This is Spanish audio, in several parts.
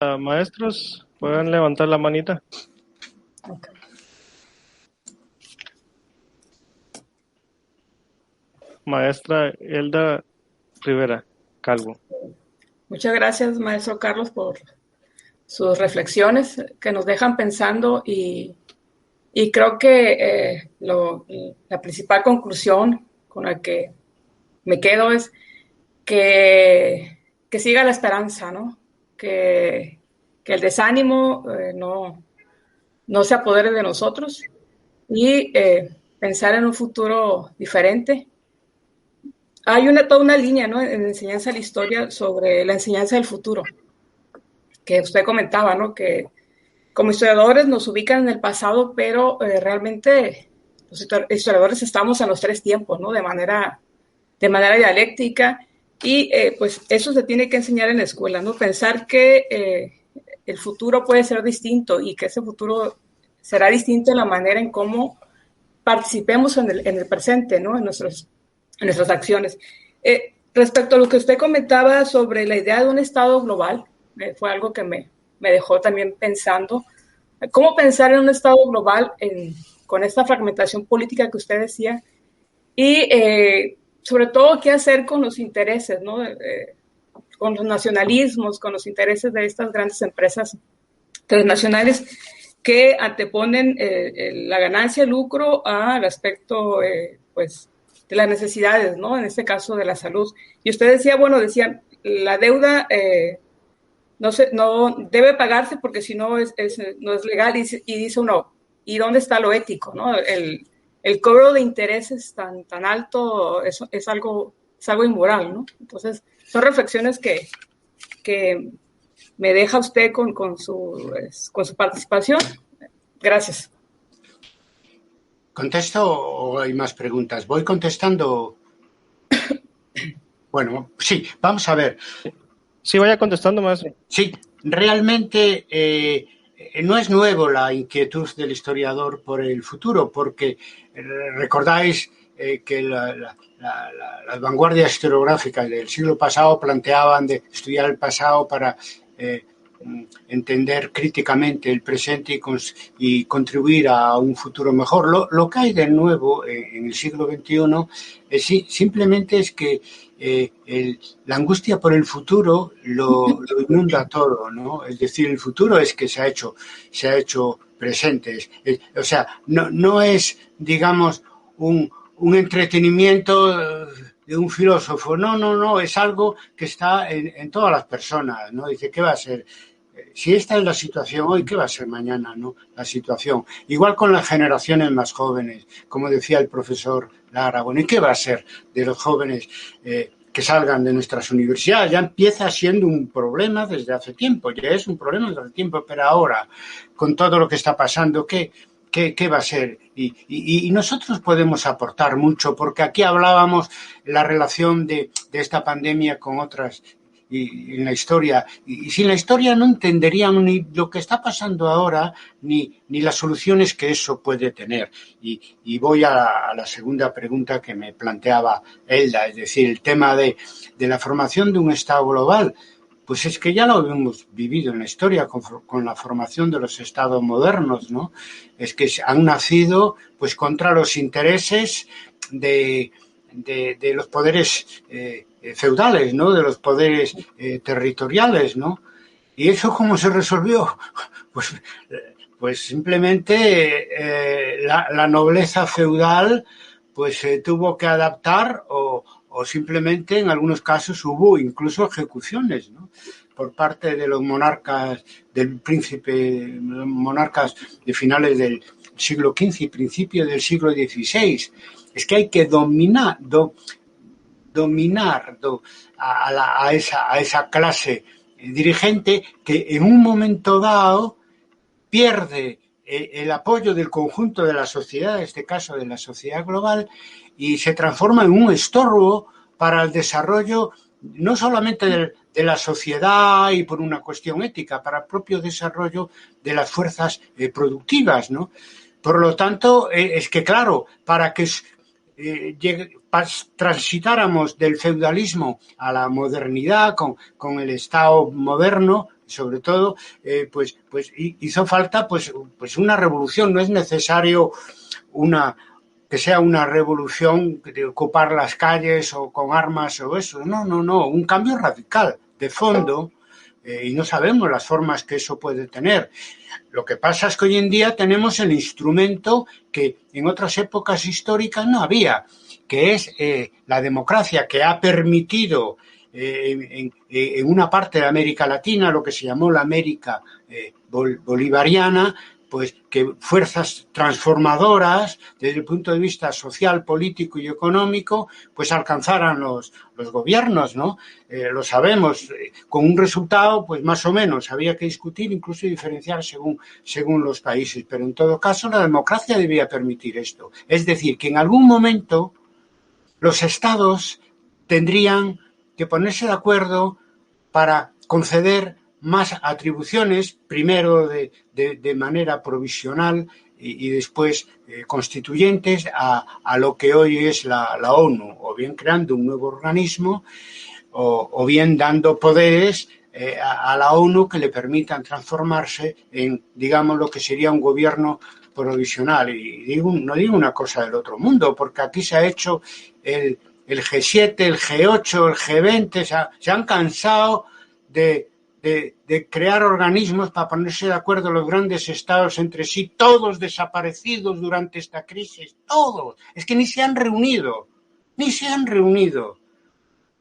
Maestros, pueden levantar la manita. Okay. Maestra Elda Rivera Calvo. Muchas gracias, maestro Carlos, por sus reflexiones que nos dejan pensando y creo que la principal conclusión con la que me quedo es que siga la esperanza, ¿no? Que el desánimo no se apodere de nosotros y pensar en un futuro diferente. Hay toda una línea, ¿no?, en enseñanza de la historia sobre la enseñanza del futuro, que usted comentaba, ¿no?, que como historiadores nos ubican en el pasado, pero realmente los historiadores estamos en los tres tiempos, ¿no?, de manera dialéctica, y pues eso se tiene que enseñar en la escuela, ¿no? Pensar que el futuro puede ser distinto y que ese futuro será distinto en la manera en cómo participemos en el presente, ¿no? En nuestras acciones. Respecto a lo que usted comentaba sobre la idea de un Estado global, fue algo que me dejó también pensando. ¿Cómo pensar en un Estado global con esta fragmentación política que usted decía? Y sobre todo, ¿qué hacer con los intereses, ¿no? Con los nacionalismos, con los intereses de estas grandes empresas transnacionales que anteponen la ganancia, el lucro al aspecto, pues, de las necesidades, ¿no? En este caso de la salud. Y usted decía, la deuda no debe pagarse porque si no no es legal, y dice uno, ¿y dónde está lo ético, no? El cobro de intereses tan alto es algo inmoral, ¿no? Entonces, son reflexiones que me deja usted con su participación. Gracias. ¿Contesto o hay más preguntas? Voy contestando. Bueno, sí, vamos a ver. Sí, vaya contestando, maestro. Sí, realmente no es nuevo la inquietud del historiador por el futuro, porque recordáis que las vanguardias historiográficas del siglo pasado planteaban de estudiar el pasado para entender críticamente el presente y contribuir a un futuro mejor. Lo que hay de nuevo en el siglo XXI simplemente es que la angustia por el futuro lo inunda todo, ¿no? Es decir, el futuro es que se ha hecho presente. O sea, no es, digamos, un entretenimiento de un filósofo. No, es algo que está en todas las personas, ¿no? Dice, ¿qué va a ser? Si esta es la situación hoy, ¿qué va a ser mañana, no? La situación. Igual con las generaciones más jóvenes, como decía el profesor Lara, bueno, ¿y qué va a ser de los jóvenes que salgan de nuestras universidades? Ya empieza siendo un problema desde hace tiempo, ya es un problema desde hace tiempo, pero ahora, con todo lo que está pasando, ¿qué va a ser? Y nosotros podemos aportar mucho, porque aquí hablábamos la relación de esta pandemia con otras y en la historia, y sin la historia no entenderían ni lo que está pasando ahora ni las soluciones que eso puede tener. Y voy a la segunda pregunta que me planteaba Elda, es decir, el tema de la formación de un Estado global. Pues es que ya lo hemos vivido en la historia con la formación de los estados modernos, ¿no? Es que han nacido pues contra los intereses de los poderes feudales, ¿no? De los poderes territoriales, ¿no? ¿Y eso cómo se resolvió? Pues simplemente la nobleza feudal pues tuvo que adaptar o simplemente en algunos casos hubo incluso ejecuciones, ¿no? Por parte de los monarcas monarcas de finales del siglo XV y principios del siglo XVI. Es que hay que dominar a esa clase dirigente que en un momento dado pierde el apoyo del conjunto de la sociedad, en este caso de la sociedad global, y se transforma en un estorbo para el desarrollo no solamente de la sociedad y por una cuestión ética, para el propio desarrollo de las fuerzas productivas, ¿no? Por lo tanto, es que claro, para que transitáramos del feudalismo a la modernidad con el Estado moderno, sobre todo, hizo falta pues una revolución. No es necesario que sea una revolución de ocupar las calles o con armas o eso. No, un cambio radical, de fondo, y no sabemos las formas que eso puede tener. Lo que pasa es que hoy en día tenemos el instrumento que en otras épocas históricas no había, que es la democracia, que ha permitido en una parte de América Latina, lo que se llamó la América bolivariana, pues que fuerzas transformadoras desde el punto de vista social, político y económico, pues alcanzaran los gobiernos, ¿no? Lo sabemos, con un resultado, pues más o menos, había que discutir, incluso diferenciar según los países, pero en todo caso la democracia debía permitir esto. Es decir, que en algún momento los estados tendrían que ponerse de acuerdo para conceder más atribuciones, primero de manera provisional y después constituyentes a lo que hoy es la ONU, o bien creando un nuevo organismo o bien dando poderes a la ONU que le permitan transformarse en, digamos, lo que sería un gobierno provisional. Y no digo una cosa del otro mundo, porque aquí se ha hecho el G7, el G8, el G20, se han cansado de crear organismos para ponerse de acuerdo los grandes estados entre sí, todos desaparecidos durante esta crisis, todos. Es que ni se han reunido.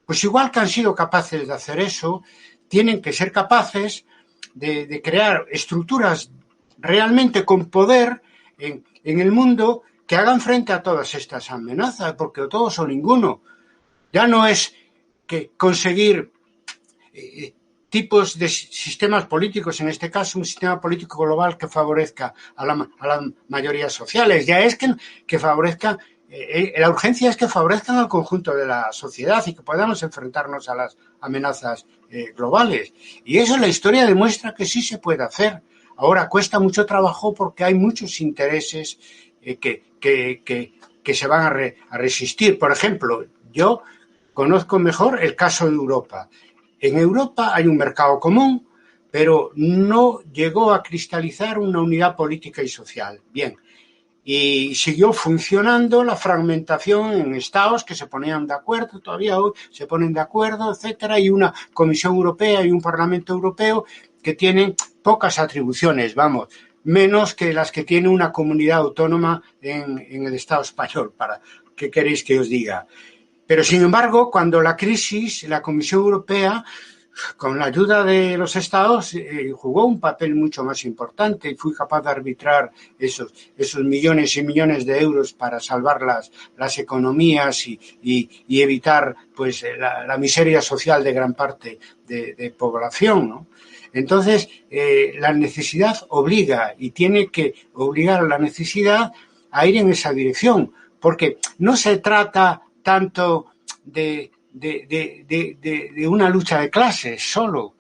Pues igual que han sido capaces de hacer eso, tienen que ser capaces de crear estructuras realmente con poder en el mundo que hagan frente a todas estas amenazas, porque o todos o ninguno. Ya no es que conseguir tipos de sistemas políticos, en este caso un sistema político global que favorezca a las mayorías sociales, ya es que favorezca, la urgencia es que favorezcan al conjunto de la sociedad y que podamos enfrentarnos a las amenazas globales. Y eso la historia demuestra que sí se puede hacer. Ahora cuesta mucho trabajo porque hay muchos intereses que se van a resistir. Por ejemplo, yo conozco mejor el caso de Europa. En Europa hay un mercado común, pero no llegó a cristalizar una unidad política y social. Bien, y siguió funcionando la fragmentación en estados que se ponían de acuerdo, todavía hoy se ponen de acuerdo, etcétera, y una Comisión Europea y un Parlamento Europeo que tienen pocas atribuciones, menos que las que tiene una comunidad autónoma en el Estado español. ¿Qué queréis que os diga? Pero, sin embargo, cuando la crisis, la Comisión Europea, con la ayuda de los estados, jugó un papel mucho más importante y fue capaz de arbitrar esos millones y millones de euros para salvar las economías y evitar pues la miseria social de gran parte de población, ¿no? Entonces, la necesidad obliga y tiene que obligar a la necesidad a ir en esa dirección, porque no se trata tanto de una lucha de clases solo.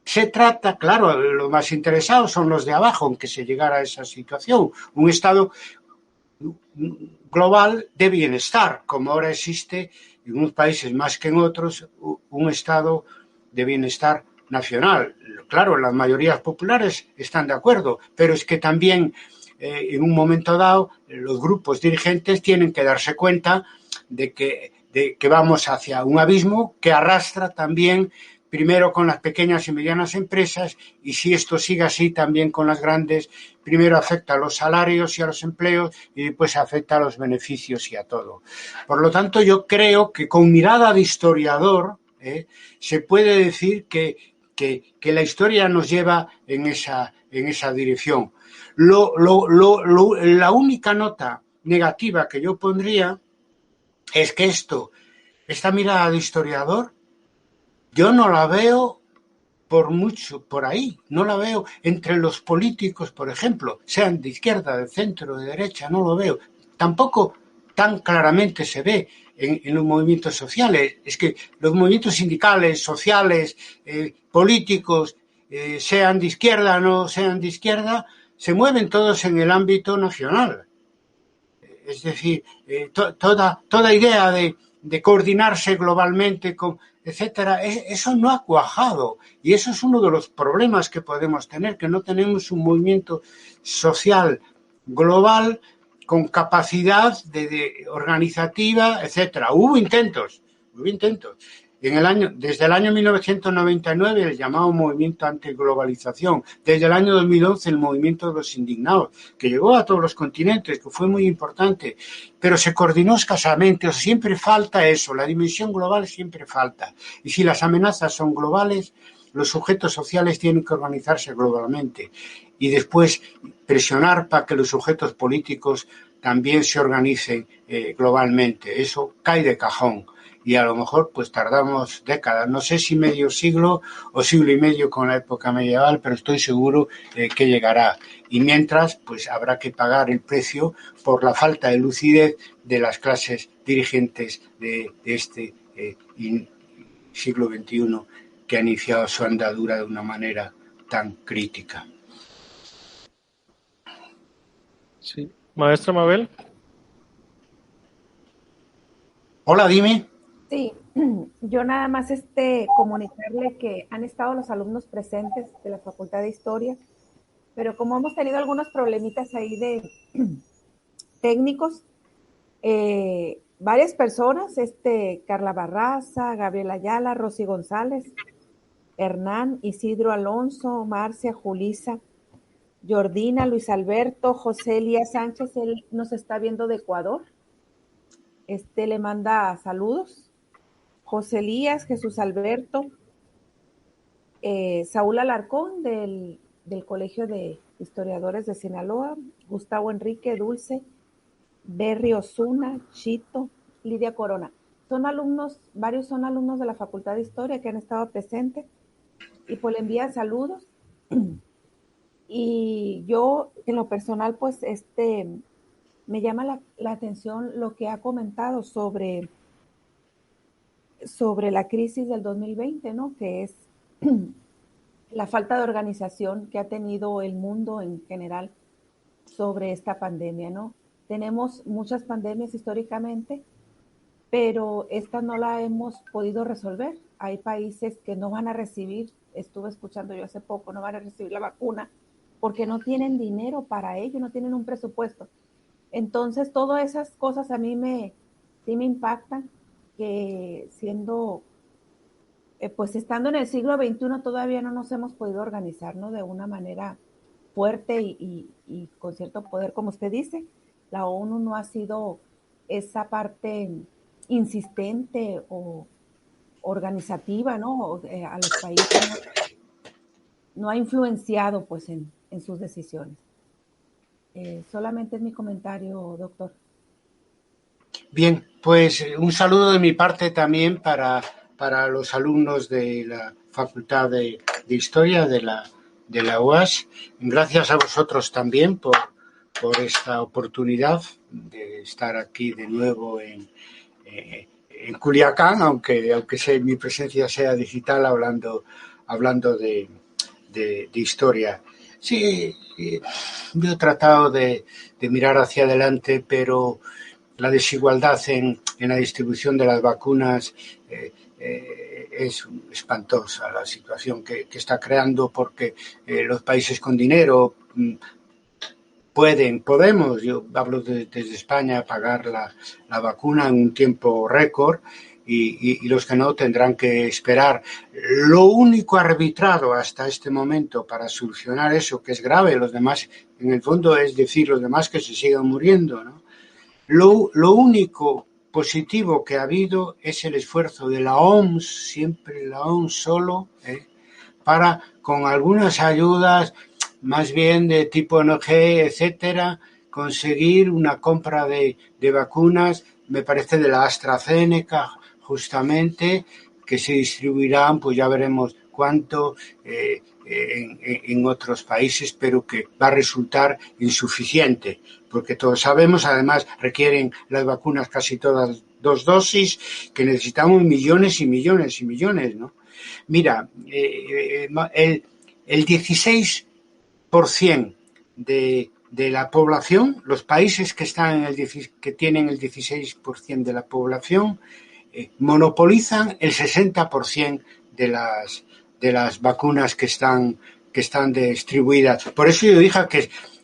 Se trata, claro, los más interesados son los de abajo en que se llegara a esa situación. Un estado global de bienestar, como ahora existe en unos países más que en otros, un estado de bienestar nacional. Claro, las mayorías populares están de acuerdo, pero es que también en un momento dado los grupos dirigentes tienen que darse cuenta de que vamos hacia un abismo que arrastra también primero con las pequeñas y medianas empresas y si esto sigue así también con las grandes, primero afecta a los salarios y a los empleos y después afecta a los beneficios y a todo. Por lo tanto, yo creo que con mirada de historiador se puede decir que la historia nos lleva en esa dirección. La única nota negativa que yo pondría es que esta mirada de historiador, yo no la veo por ahí, no la veo entre los políticos, por ejemplo, sean de izquierda, de centro, de derecha, no lo veo. Tampoco tan claramente se ve en los movimientos sociales. Es que los movimientos sindicales, sociales, políticos, sean de izquierda o no sean de izquierda, se mueven todos en el ámbito nacional. Es decir, toda idea de de coordinarse globalmente, etcétera, eso no ha cuajado. Y eso es uno de los problemas que podemos tener, que no tenemos un movimiento social global con capacidad organizativa, etcétera. Hubo intentos. Desde el año 1999 el llamado movimiento antiglobalización, desde el año 2011 el movimiento de los indignados, que llegó a todos los continentes, que fue muy importante, pero se coordinó escasamente, siempre falta eso, la dimensión global siempre falta. Y si las amenazas son globales, los sujetos sociales tienen que organizarse globalmente y después presionar para que los sujetos políticos también se organicen globalmente. Eso cae de cajón. Y a lo mejor pues tardamos décadas, no sé si medio siglo o siglo y medio con la época medieval, pero estoy seguro que llegará. Y mientras pues habrá que pagar el precio por la falta de lucidez de las clases dirigentes de este siglo XXI que ha iniciado su andadura de una manera tan crítica. Sí. Maestra Mabel. Hola, dime. Sí, yo nada más comunicarle que han estado los alumnos presentes de la Facultad de Historia, pero como hemos tenido algunos problemitas ahí de técnicos, varias personas, Carla Barraza, Gabriela Ayala, Rosy González, Hernán, Isidro Alonso, Marcia, Julisa, Jordina, Luis Alberto, José Elías Sánchez, él nos está viendo de Ecuador, le manda saludos. José Elías, Jesús Alberto, Saúl Alarcón del Colegio de Historiadores de Sinaloa, Gustavo Enrique, Dulce, Berry Osuna, Chito, Lidia Corona. Varios son alumnos de la Facultad de Historia que han estado presentes y pues le envían saludos. Y yo, en lo personal, pues me llama la atención lo que ha comentado sobre la crisis del 2020, ¿no? Que es la falta de organización que ha tenido el mundo en general sobre esta pandemia, ¿no? Tenemos muchas pandemias históricamente, pero esta no la hemos podido resolver. Hay países que no van a recibir, estuve escuchando yo hace poco, no van a recibir la vacuna porque no tienen dinero para ello, no tienen un presupuesto. Entonces, todas esas cosas a mí sí me impactan, que pues estando en el siglo XXI todavía no nos hemos podido organizar, ¿no? De una manera fuerte y con cierto poder, como usted dice. La ONU no ha sido esa parte insistente o organizativa, ¿no? A los países no ha influenciado pues en sus decisiones. Solamente es mi comentario, doctor. Bien, pues un saludo de mi parte también para los alumnos de la Facultad de Historia de la UAS. Gracias a vosotros también por esta oportunidad de estar aquí de nuevo en Culiacán, aunque mi presencia sea digital, hablando de historia. Sí, yo he tratado de mirar hacia adelante, pero la desigualdad en la distribución de las vacunas es espantosa, la situación que está creando, porque los países con dinero podemos, yo hablo desde España, pagar la vacuna en un tiempo récord, y los que no tendrán que esperar. Lo único arbitrado hasta este momento para solucionar eso, que es grave, los demás, en el fondo es decir, los demás que se sigan muriendo, ¿no? Lo único positivo que ha habido es el esfuerzo de la OMS, siempre la OMS solo, para, con algunas ayudas más bien de tipo ONG, etcétera, conseguir una compra de vacunas, me parece de la AstraZeneca, justamente, que se distribuirán, pues ya veremos cuánto en otros países, pero que va a resultar insuficiente, porque todos sabemos, además requieren las vacunas casi todas 2 dosis, que necesitamos millones y millones y millones, ¿no? Mira, el 16% de la población, los países que tienen el 16% de la población, monopolizan el 60% de las vacunas que están distribuidas. Por eso yo dije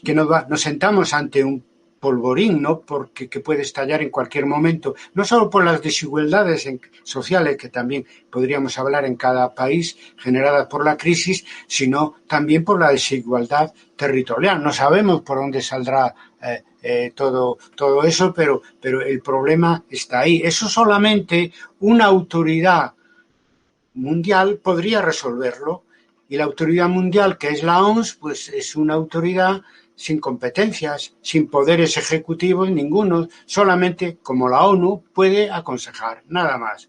que nos sentamos ante un polvorín, ¿no? Porque que puede estallar en cualquier momento, no solo por las desigualdades sociales, que también podríamos hablar en cada país generadas por la crisis, sino también por la desigualdad territorial. No sabemos por dónde saldrá todo eso, pero el problema está ahí. Eso solamente una autoridad mundial podría resolverlo, y la autoridad mundial, que es la OMS, pues es una autoridad sin competencias, sin poderes ejecutivos ninguno, solamente, como la ONU, puede aconsejar, nada más.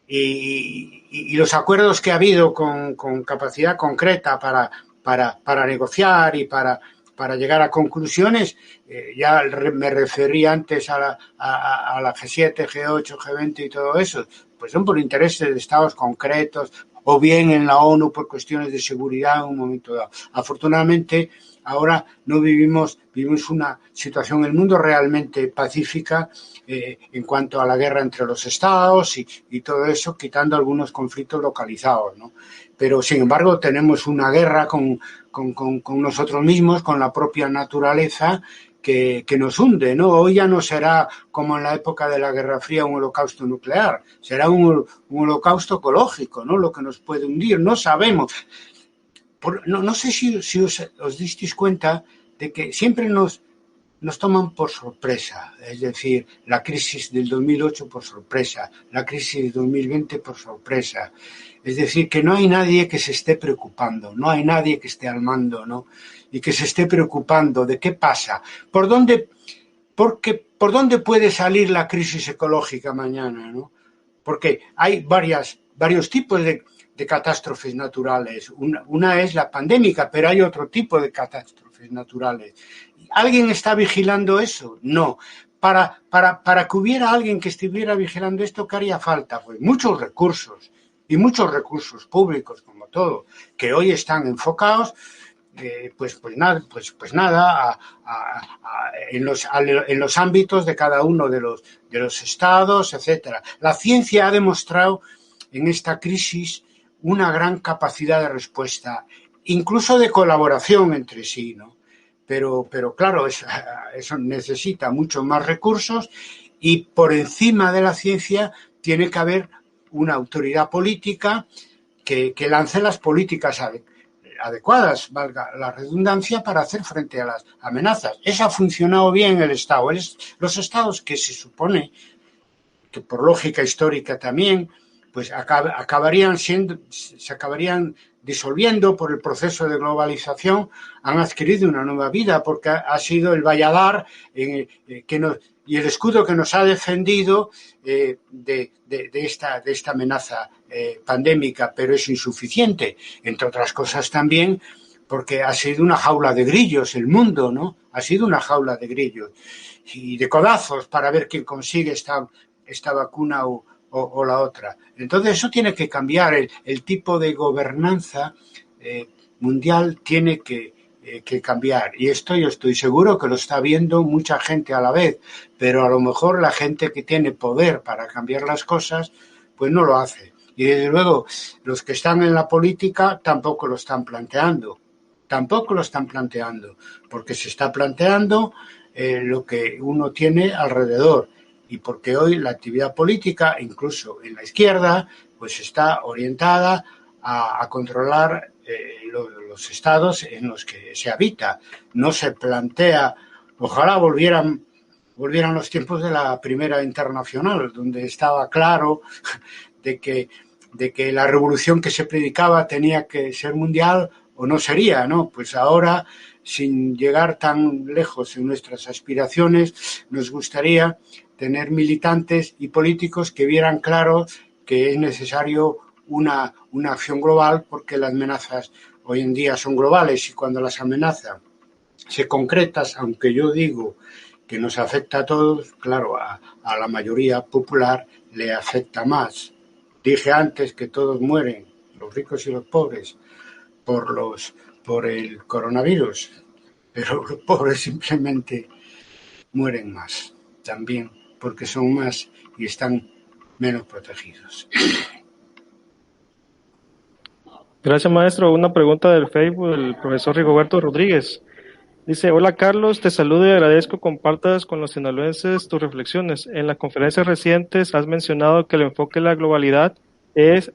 Y los acuerdos que ha habido con capacidad concreta para negociar y para llegar a conclusiones, ya me referí antes a la G7, G8, G20 y todo eso, pues son por intereses de estados concretos, o bien en la ONU por cuestiones de seguridad en un momento dado. Afortunadamente, ahora no vivimos una situación en el mundo realmente pacífica en cuanto a la guerra entre los estados y todo eso, quitando algunos conflictos localizados, ¿no? Pero, sin embargo, tenemos una guerra con nosotros mismos, con la propia naturaleza, que nos hunde, ¿no? Hoy ya no será como en la época de la Guerra Fría un holocausto nuclear, será un holocausto ecológico, ¿no? Lo que nos puede hundir, no sabemos. No sé si os disteis cuenta de que siempre nos toman por sorpresa, es decir, la crisis del 2008 por sorpresa, la crisis del 2020 por sorpresa. Es decir, que no hay nadie que se esté preocupando, no hay nadie que esté al mando, ¿no? Y que se esté preocupando de qué pasa, por dónde puede salir la crisis ecológica mañana, ¿no? Porque hay varios tipos de catástrofes naturales. Una es la pandémica, pero hay otro tipo de catástrofes naturales. ¿Alguien está vigilando eso? No. Para que hubiera alguien que estuviera vigilando esto, ¿qué haría falta? Pues muchos recursos, y muchos recursos públicos, como todo, que hoy están enfocados pues nada en los ámbitos de cada uno de los estados, etcétera. La ciencia ha demostrado en esta crisis una gran capacidad de respuesta, incluso de colaboración entre sí, ¿no? Pero claro, eso necesita muchos más recursos, y por encima de la ciencia tiene que haber una autoridad política que lance las políticas adecuadas, valga la redundancia, para hacer frente a las amenazas. Eso ha funcionado bien en el Estado. Los estados que se supone que por lógica histórica también, pues se acabarían disolviendo por el proceso de globalización, han adquirido una nueva vida, porque ha sido el valladar y el escudo que nos ha defendido de esta amenaza pandémica, pero es insuficiente, entre otras cosas también porque ha sido una jaula de grillos el mundo, ¿no? Ha sido una jaula de grillos y de codazos para ver quién consigue esta vacuna o la otra. Entonces eso tiene que cambiar, el tipo de gobernanza mundial tiene que cambiar, y esto yo estoy seguro que lo está viendo mucha gente a la vez, pero a lo mejor la gente que tiene poder para cambiar las cosas pues no lo hace, y desde luego los que están en la política tampoco lo están planteando, porque se está planteando lo que uno tiene alrededor, y porque hoy la actividad política, incluso en la izquierda, pues está orientada a controlar los estados en los que se habita. No se plantea, ojalá volvieran los tiempos de la Primera Internacional, donde estaba claro de que la revolución que se predicaba tenía que ser mundial o no sería, ¿no? Pues ahora, sin llegar tan lejos en nuestras aspiraciones, nos gustaría tener militantes y políticos que vieran claro que es necesario una acción global, porque las amenazas hoy en día son globales, y cuando las amenazas se concretan, aunque yo digo que nos afecta a todos, claro, a la mayoría popular le afecta más. Dije antes que todos mueren, los ricos y los pobres, por el coronavirus, pero los pobres simplemente mueren más también, porque son más y están menos protegidos. Gracias, maestro. Una pregunta del Facebook del profesor Rigoberto Rodríguez. Dice, hola Carlos, te saludo y agradezco compartas con los sinaloenses tus reflexiones. En las conferencias recientes has mencionado que el enfoque de la globalidad es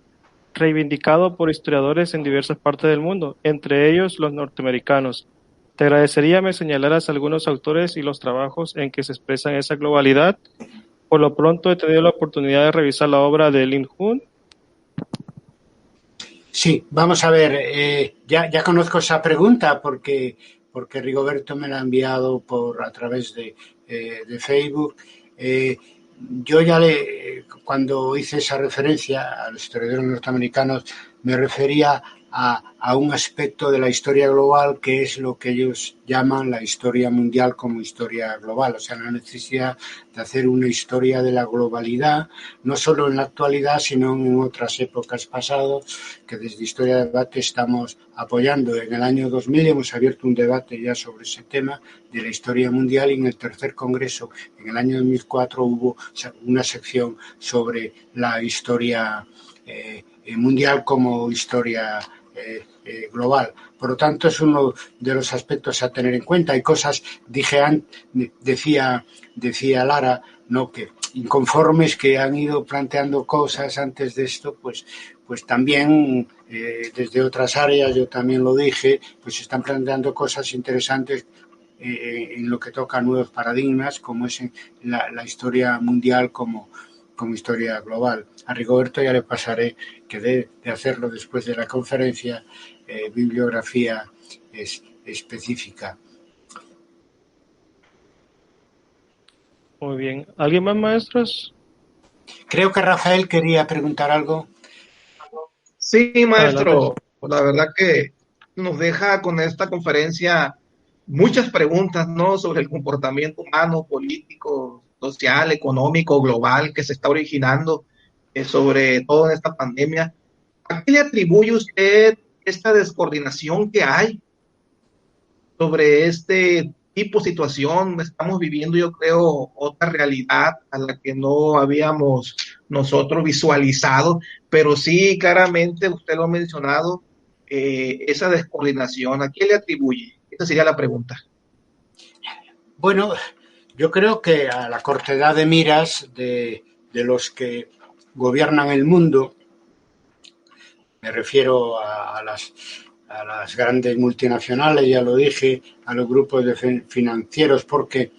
reivindicado por historiadores en diversas partes del mundo, entre ellos los norteamericanos. Te agradecería me señalaras algunos autores y los trabajos en que se expresan esa globalidad. Por lo pronto he tenido la oportunidad de revisar la obra de Lin Hun. Sí, vamos a ver, ya conozco esa pregunta porque Rigoberto me la ha enviado a través de Facebook. Yo cuando hice esa referencia a los historiadores norteamericanos, me refería a un aspecto de la historia global que es lo que ellos llaman la historia mundial como historia global, o sea, la necesidad de hacer una historia de la globalidad, no solo en la actualidad, sino en otras épocas pasadas, que desde Historia de Debate estamos apoyando. En el año 2000 hemos abierto un debate ya sobre ese tema de la historia mundial, y en el tercer congreso, en el año 2004, hubo una sección sobre la historia mundial como historia global. Por lo tanto, es uno de los aspectos a tener en cuenta. Hay cosas, decía Lara, ¿no?, que inconformes que han ido planteando cosas antes de esto, pues también desde otras áreas, yo también lo dije, pues están planteando cosas interesantes en lo que toca a nuevos paradigmas, como es en la historia mundial como historia global. A Rigoberto ya le pasaré, que de hacerlo después de la conferencia, bibliografía específica. Muy bien. ¿Alguien más, maestros? Creo que Rafael quería preguntar algo. Sí, maestro. Adelante. La verdad que nos deja con esta conferencia muchas preguntas, ¿no?, sobre el comportamiento humano, político, social, económico, global que se está originando, sobre todo en esta pandemia. ¿A qué le atribuye usted esta descoordinación que hay sobre este tipo de situación? Estamos viviendo, yo creo, otra realidad a la que no habíamos nosotros visualizado, pero sí, claramente, usted lo ha mencionado, esa descoordinación. ¿A qué le atribuye? Esa sería la pregunta. Bueno, yo creo que a la cortedad de miras de los que gobiernan el mundo, me refiero a las grandes multinacionales, ya lo dije, a los grupos financieros, porque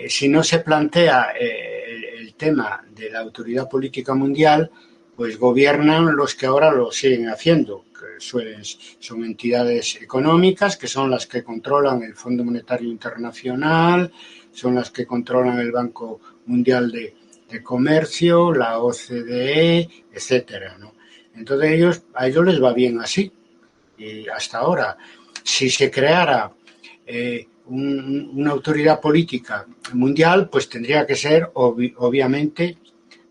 si no se plantea el tema de la autoridad política mundial, pues gobiernan los que ahora lo siguen haciendo, que son entidades económicas, que son las que controlan el Fondo Monetario Internacional, son las que controlan el Banco Mundial de Comercio, la OCDE, etcétera, ¿no? Entonces a ellos les va bien así. Y hasta ahora, si se creara una autoridad política mundial, pues tendría que ser obviamente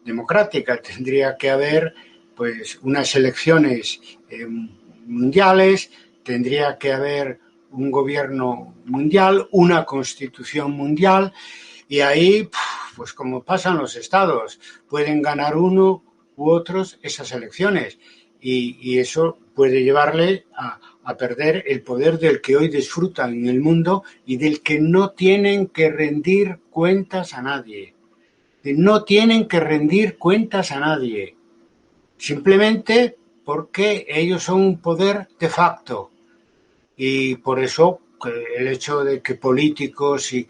democrática, tendría que haber pues unas elecciones mundiales, tendría que haber un gobierno mundial, una constitución mundial, y ahí, pues como pasan los estados, pueden ganar uno u otros esas elecciones, y eso puede llevarle a perder el poder del que hoy disfrutan en el mundo y del que no tienen que rendir cuentas a nadie. No tienen que rendir cuentas a nadie, simplemente porque ellos son un poder de facto. Y por eso el hecho de que políticos e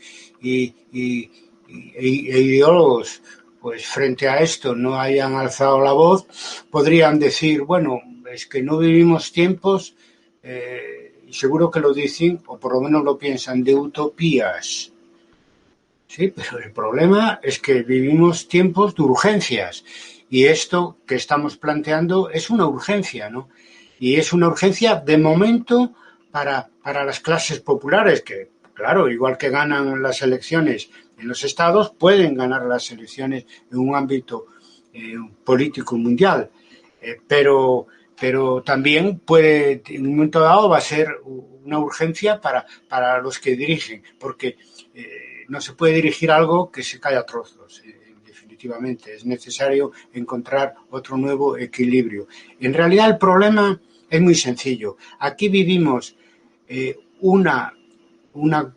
ideólogos, pues frente a esto no hayan alzado la voz, podrían decir, bueno, es que no vivimos tiempos, y seguro que lo dicen, o por lo menos lo piensan, de utopías. Sí, pero el problema es que vivimos tiempos de urgencias, y esto que estamos planteando es una urgencia, ¿no? Y es una urgencia de momento para las clases populares, que, claro, igual que ganan las elecciones en los estados, pueden ganar las elecciones en un ámbito político mundial, pero también puede, en un momento dado, va a ser una urgencia para los que dirigen, porque no se puede dirigir algo que se cae a trozos, en definitiva. efectivamente, es necesario encontrar otro nuevo equilibrio. En realidad el problema es muy sencillo. Aquí vivimos una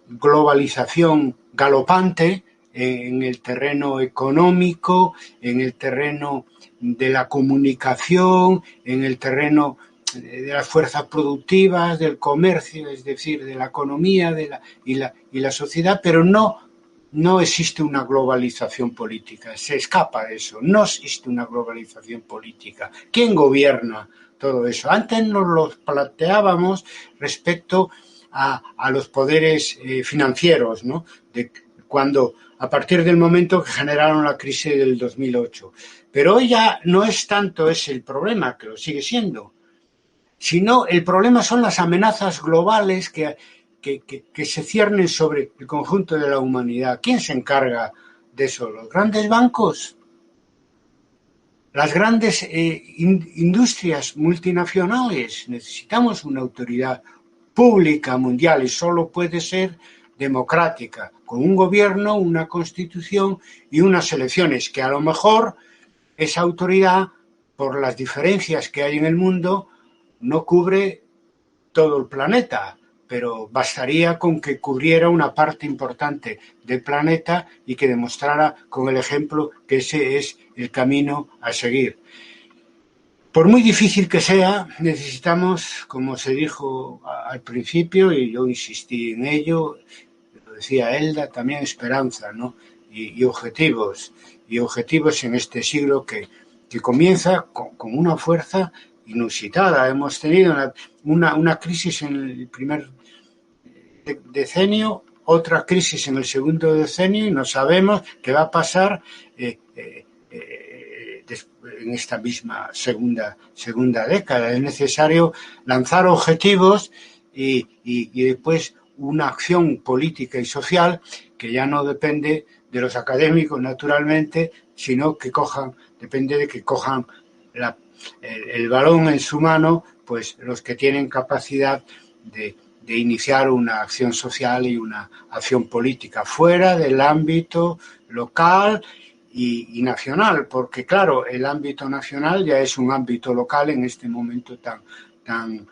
globalización galopante en el terreno económico, en el terreno de la comunicación, en el terreno de las fuerzas productivas, del comercio, es decir, de la economía y la sociedad, pero no existe una globalización política, se escapa de eso, no existe una globalización política. ¿Quién gobierna todo eso? Antes nos lo planteábamos respecto a los poderes financieros, ¿no? A partir del momento que generaron la crisis del 2008. Pero hoy ya no es tanto ese el problema, que lo sigue siendo, sino el problema son las amenazas globales que se ciernen sobre el conjunto de la humanidad. ¿Quién se encarga de eso? ¿Los grandes bancos? ¿Las grandes industrias multinacionales? Necesitamos una autoridad pública mundial y solo puede ser democrática, con un gobierno, una constitución y unas elecciones, que a lo mejor esa autoridad, por las diferencias que hay en el mundo, no cubre todo el planeta, pero bastaría con que cubriera una parte importante del planeta y que demostrara con el ejemplo que ese es el camino a seguir. Por muy difícil que sea, necesitamos, como se dijo al principio, y yo insistí en ello, lo decía Elda, también esperanza, ¿no? Y objetivos en este siglo que comienza con una fuerza inusitada. Hemos tenido una crisis en el primer decenio, otra crisis en el segundo decenio, y no sabemos qué va a pasar en esta misma segunda década. Es necesario lanzar objetivos y después una acción política y social que ya no depende de los académicos, naturalmente, sino que depende de que cojan el balón en su mano, pues los que tienen capacidad de iniciar una acción social y una acción política fuera del ámbito local y nacional, porque claro, el ámbito nacional ya es un ámbito local en este momento tan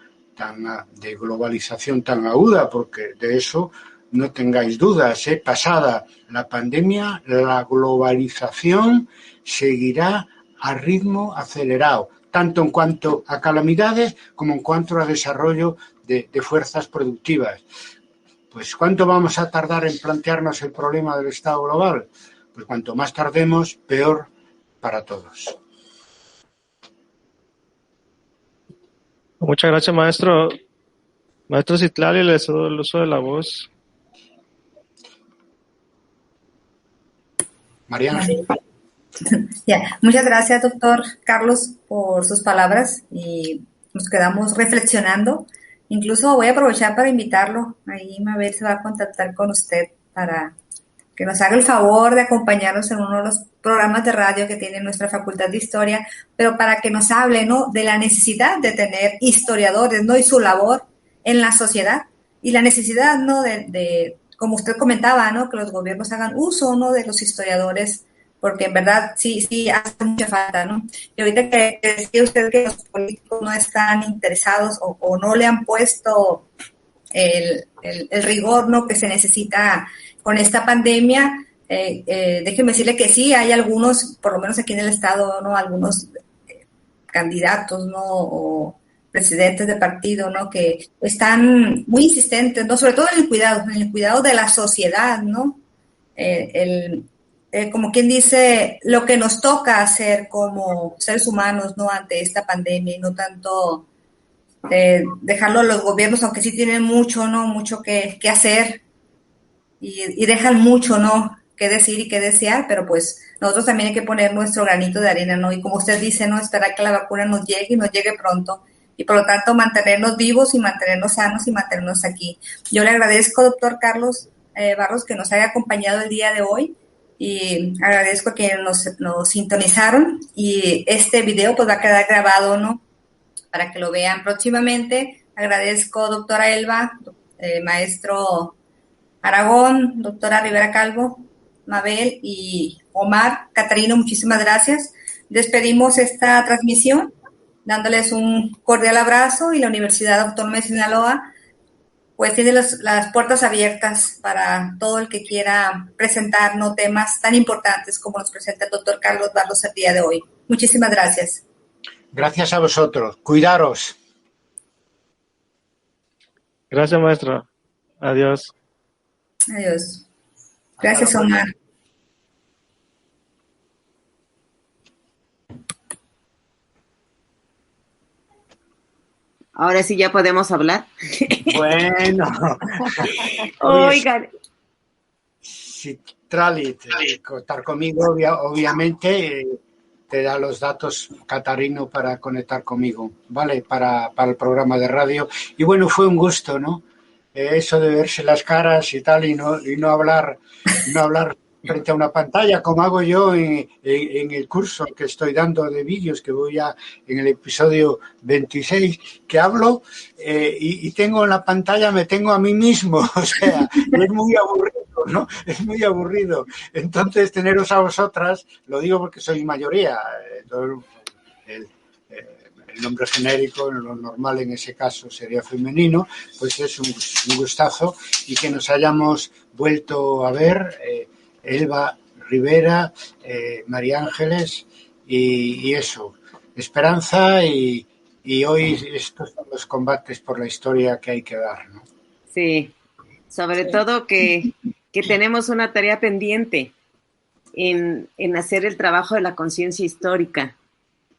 de globalización tan aguda, porque de eso no tengáis dudas, pasada la pandemia, la globalización seguirá a ritmo acelerado, tanto en cuanto a calamidades como en cuanto a desarrollo de fuerzas productivas. Pues ¿cuánto vamos a tardar en plantearnos el problema del Estado global? Pues cuanto más tardemos, peor para todos. Muchas gracias, maestro. Maestro Citlali, le cedo el uso de la voz. Mariana. Ya. Muchas gracias, doctor Carlos, por sus palabras, y nos quedamos reflexionando. Incluso voy a aprovechar para invitarlo. Ahí Mabel se va a contactar con usted para que nos haga el favor de acompañarnos en uno de los programas de radio que tiene nuestra Facultad de Historia, pero para que nos hable, ¿no?, de la necesidad de tener historiadores, ¿no?, y su labor en la sociedad, y la necesidad, ¿no?, de como usted comentaba, ¿no?, que los gobiernos hagan uso, ¿no?, de los historiadores, porque en verdad sí hace mucha falta, ¿no? Y ahorita que decía usted que los políticos no están interesados o no le han puesto el rigor, ¿no?, que se necesita con esta pandemia, déjeme decirle que sí, hay algunos, por lo menos aquí en el estado, ¿no?, algunos candidatos, ¿no?, o presidentes de partido, ¿no?, que están muy insistentes, ¿no?, sobre todo en el cuidado de la sociedad, ¿no?, como quien dice, lo que nos toca hacer como seres humanos, ¿no?, ante esta pandemia, y no tanto dejarlo a los gobiernos, aunque sí tienen mucho, ¿no?, mucho que hacer, y dejan mucho, ¿no?, que decir y que desear, pero pues nosotros también hay que poner nuestro granito de arena, ¿no? Y como usted dice, ¿no?, esperar que la vacuna nos llegue y nos llegue pronto, y por lo tanto mantenernos vivos y mantenernos sanos y mantenernos aquí. Yo le agradezco, doctor Carlos Barros, que nos haya acompañado el día de hoy, y agradezco a quienes nos sintonizaron, y este video pues va a quedar grabado, ¿no?, para que lo vean próximamente. Agradezco, doctora Elba, maestro Aragón, doctora Rivera Calvo, Mabel y Omar. Catarino, muchísimas gracias. Despedimos esta transmisión dándoles un cordial abrazo, y la Universidad Autónoma de Sinaloa pues tiene las puertas abiertas para todo el que quiera presentarnos temas tan importantes como nos presenta el doctor Carlos Barros el día de hoy. Muchísimas gracias. Gracias a vosotros. Cuidaros. Gracias, maestra. Adiós. Adiós. Gracias, Omar. Ahora sí ya podemos hablar. Bueno. Oigan. Si Trali, contar conmigo, obviamente, te da los datos Catarino para conectar conmigo, ¿vale? Para el programa de radio. Y bueno, fue un gusto, ¿no? Eso de verse las caras y tal, y no hablar frente a una pantalla, como hago yo en el curso que estoy dando de vídeos, que voy en el episodio 26, que hablo y tengo en la pantalla, me tengo a mí mismo, o sea, es muy aburrido, ¿no? Es muy aburrido. Entonces, teneros a vosotras, lo digo porque soy mayoría, el nombre genérico, lo normal en ese caso sería femenino, pues es un gustazo, y que nos hayamos vuelto a ver, Elba Rivera, María Ángeles, y eso, esperanza, y hoy estos son los combates por la historia que hay que dar, ¿no? Sí, sobre todo que tenemos una tarea pendiente en hacer el trabajo de la conciencia histórica,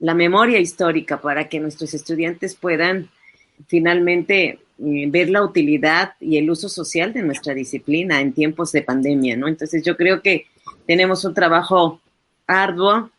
la memoria histórica, para que nuestros estudiantes puedan finalmente ver la utilidad y el uso social de nuestra disciplina en tiempos de pandemia, ¿no? Entonces yo creo que tenemos un trabajo arduo